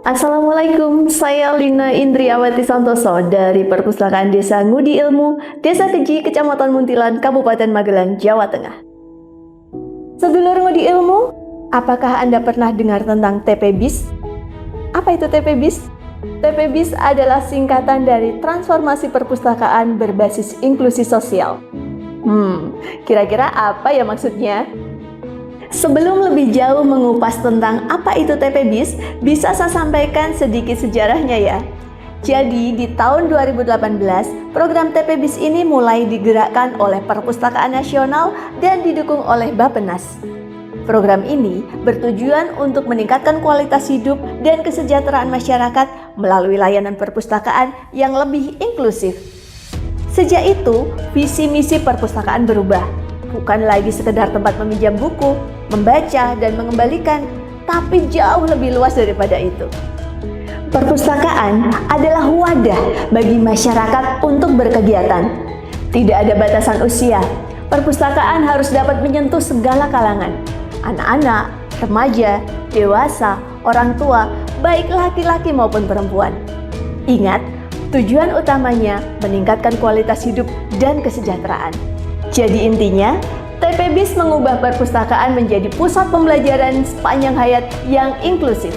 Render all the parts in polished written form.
Assalamualaikum, saya Lina Indriawati Santoso dari Perpustakaan Desa Ngudi Ilmu, Desa Keji, Kecamatan Muntilan, Kabupaten Magelang, Jawa Tengah. Sedulur Ngudi Ilmu, apakah Anda pernah dengar tentang TPBIS? Apa itu TPBIS? TPBIS adalah singkatan dari Transformasi Perpustakaan Berbasis Inklusi Sosial. Kira-kira apa ya maksudnya? Sebelum lebih jauh mengupas tentang apa itu TPBIS, bisa saya sampaikan sedikit sejarahnya ya. Jadi di tahun 2018, program TPBIS ini mulai digerakkan oleh Perpustakaan Nasional dan didukung oleh Bappenas. Program ini bertujuan untuk meningkatkan kualitas hidup dan kesejahteraan masyarakat melalui layanan perpustakaan yang lebih inklusif. Sejak itu, visi misi perpustakaan berubah. Bukan lagi sekedar tempat meminjam buku, membaca, dan mengembalikan, tapi jauh lebih luas daripada itu. Perpustakaan adalah wadah bagi masyarakat untuk berkegiatan. Tidak ada batasan usia. Perpustakaan harus dapat menyentuh segala kalangan. Anak-anak, remaja, dewasa, orang tua, baik laki-laki maupun perempuan. Ingat, tujuan utamanya meningkatkan kualitas hidup dan kesejahteraan. Jadi intinya, TPBIS mengubah perpustakaan menjadi pusat pembelajaran sepanjang hayat yang inklusif.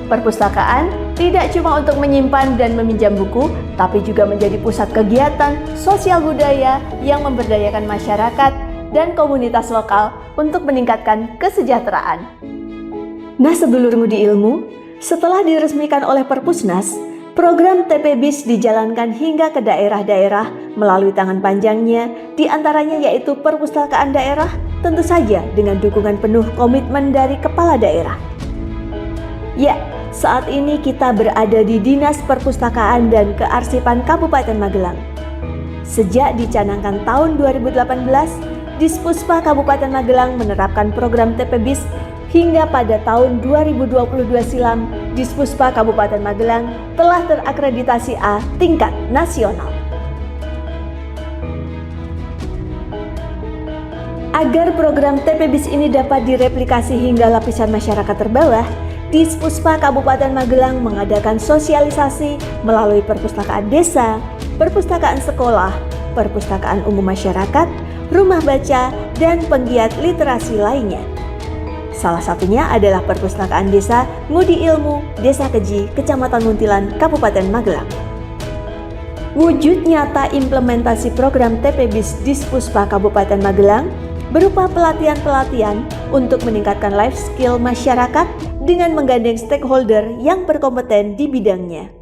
Perpustakaan tidak cuma untuk menyimpan dan meminjam buku, tapi juga menjadi pusat kegiatan sosial budaya yang memberdayakan masyarakat dan komunitas lokal untuk meningkatkan kesejahteraan. Nah, sedulur Ngudi Ilmu, setelah diresmikan oleh Perpusnas, program TPBIS dijalankan hingga ke daerah-daerah melalui tangan panjangnya, diantaranya yaitu perpustakaan daerah, tentu saja dengan dukungan penuh komitmen dari kepala daerah. Ya, saat ini kita berada di Dinas Perpustakaan dan Kearsipan Kabupaten Magelang. Sejak dicanangkan tahun 2018, Dispuspa Kabupaten Magelang menerapkan program TPBIS hingga pada tahun 2022 silam, Dispuspa Kabupaten Magelang telah terakreditasi A tingkat nasional. Agar program TPBIS ini dapat direplikasi hingga lapisan masyarakat terbawah, Dispuspa Kabupaten Magelang mengadakan sosialisasi melalui perpustakaan desa, perpustakaan sekolah, perpustakaan umum masyarakat, rumah baca, dan penggiat literasi lainnya. Salah satunya adalah Perpustakaan Desa Ngudi Ilmu, Desa Keji, Kecamatan Muntilan, Kabupaten Magelang. Wujud nyata implementasi program TPBIS Dispuspa Kabupaten Magelang berupa pelatihan-pelatihan untuk meningkatkan life skill masyarakat dengan menggandeng stakeholder yang berkompeten di bidangnya.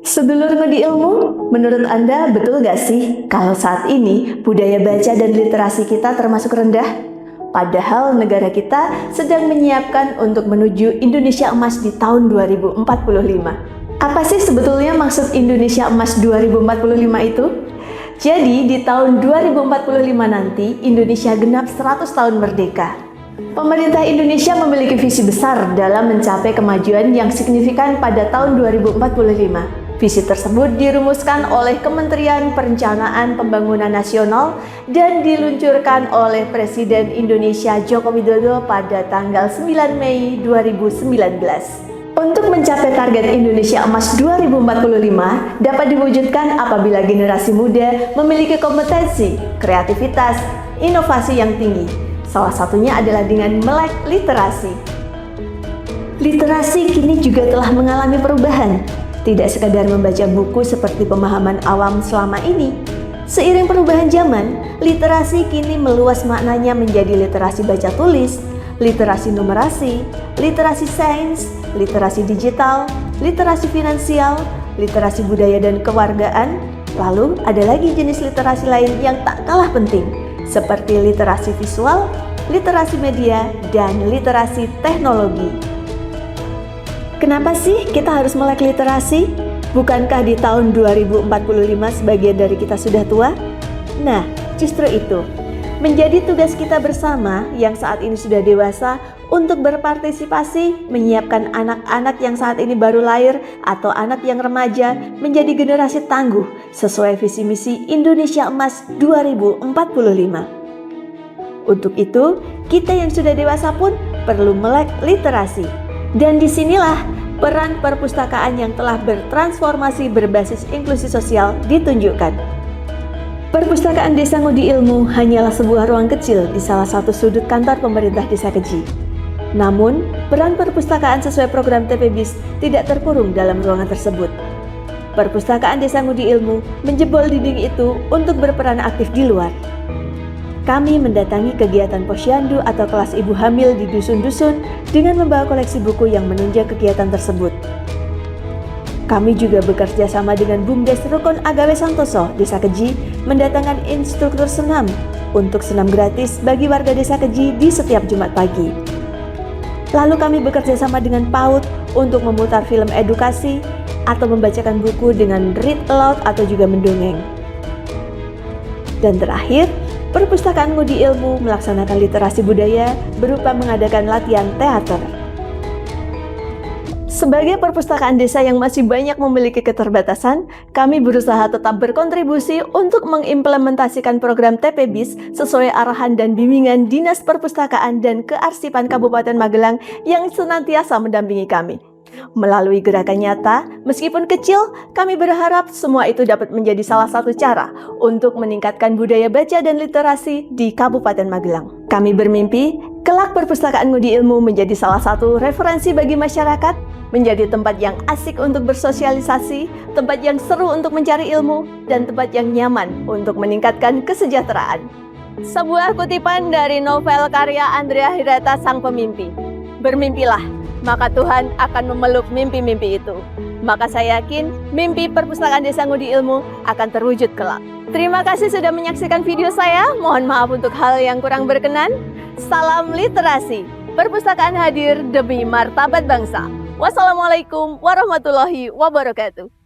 Sedulur Ngudi Ilmu, menurut Anda betul gak sih kalau saat ini budaya baca dan literasi kita termasuk rendah? Padahal negara kita sedang menyiapkan untuk menuju Indonesia Emas di tahun 2045. Apa sih sebetulnya maksud Indonesia Emas 2045 itu? Jadi di tahun 2045 nanti Indonesia genap 100 tahun merdeka. Pemerintah Indonesia memiliki visi besar dalam mencapai kemajuan yang signifikan pada tahun 2045. Visi tersebut dirumuskan oleh Kementerian Perencanaan Pembangunan Nasional dan diluncurkan oleh Presiden Indonesia Joko Widodo pada tanggal 9 Mei 2019. Untuk mencapai target Indonesia Emas 2045 dapat diwujudkan apabila generasi muda memiliki kompetensi, kreativitas, inovasi yang tinggi. Salah satunya adalah dengan melek literasi. Literasi kini juga telah mengalami perubahan. Tidak sekadar membaca buku seperti pemahaman awam selama ini. Seiring perubahan zaman, literasi kini meluas maknanya menjadi literasi baca tulis, literasi numerasi, literasi sains, literasi digital, literasi finansial, literasi budaya dan kewargaan. Lalu ada lagi jenis literasi lain yang tak kalah penting, seperti literasi visual, literasi media, dan literasi teknologi. Kenapa sih kita harus melek literasi? Bukankah di tahun 2045 sebagian dari kita sudah tua? Nah, justru itu. Menjadi tugas kita bersama yang saat ini sudah dewasa untuk berpartisipasi menyiapkan anak-anak yang saat ini baru lahir atau anak yang remaja menjadi generasi tangguh sesuai visi misi Indonesia Emas 2045. Untuk itu, kita yang sudah dewasa pun perlu melek literasi. Dan disinilah peran perpustakaan yang telah bertransformasi berbasis inklusi sosial ditunjukkan. Perpustakaan Desa Ngudi Ilmu hanyalah sebuah ruang kecil di salah satu sudut kantor pemerintah Desa Keji. Namun, peran perpustakaan sesuai program TPBIS tidak terkurung dalam ruangan tersebut. Perpustakaan Desa Ngudi Ilmu menjebol dinding itu untuk berperan aktif di luar. Kami mendatangi kegiatan posyandu atau kelas ibu hamil di dusun-dusun dengan membawa koleksi buku yang menunjang kegiatan tersebut. Kami juga bekerja sama dengan BUMDes Rukun Agawe Santoso Desa Keji mendatangkan instruktur senam untuk senam gratis bagi warga Desa Keji di setiap Jumat pagi. Lalu kami bekerja sama dengan PAUD untuk memutar film edukasi atau membacakan buku dengan read aloud atau juga mendongeng. Dan terakhir, Perpustakaan Ngudi Ilmu melaksanakan literasi budaya berupa mengadakan latihan teater. Sebagai perpustakaan desa yang masih banyak memiliki keterbatasan, kami berusaha tetap berkontribusi untuk mengimplementasikan program TPBIS sesuai arahan dan bimbingan Dinas Perpustakaan dan Kearsipan Kabupaten Magelang yang senantiasa mendampingi kami. Melalui gerakan nyata, meskipun kecil, kami berharap semua itu dapat menjadi salah satu cara untuk meningkatkan budaya baca dan literasi di Kabupaten Magelang. Kami bermimpi, kelak perpustakaan Ngudi Ilmu menjadi salah satu referensi bagi masyarakat, menjadi tempat yang asik untuk bersosialisasi, tempat yang seru untuk mencari ilmu, dan tempat yang nyaman untuk meningkatkan kesejahteraan. Sebuah kutipan dari novel karya Andrea Hirata Sang Pemimpi. Bermimpilah, maka Tuhan akan memeluk mimpi-mimpi itu. Maka saya yakin mimpi perpustakaan Desa Ngudi Ilmu akan terwujud kelak. Terima kasih sudah menyaksikan video saya. Mohon maaf untuk hal yang kurang berkenan. Salam literasi. Perpustakaan hadir demi martabat bangsa. Wassalamualaikum warahmatullahi wabarakatuh.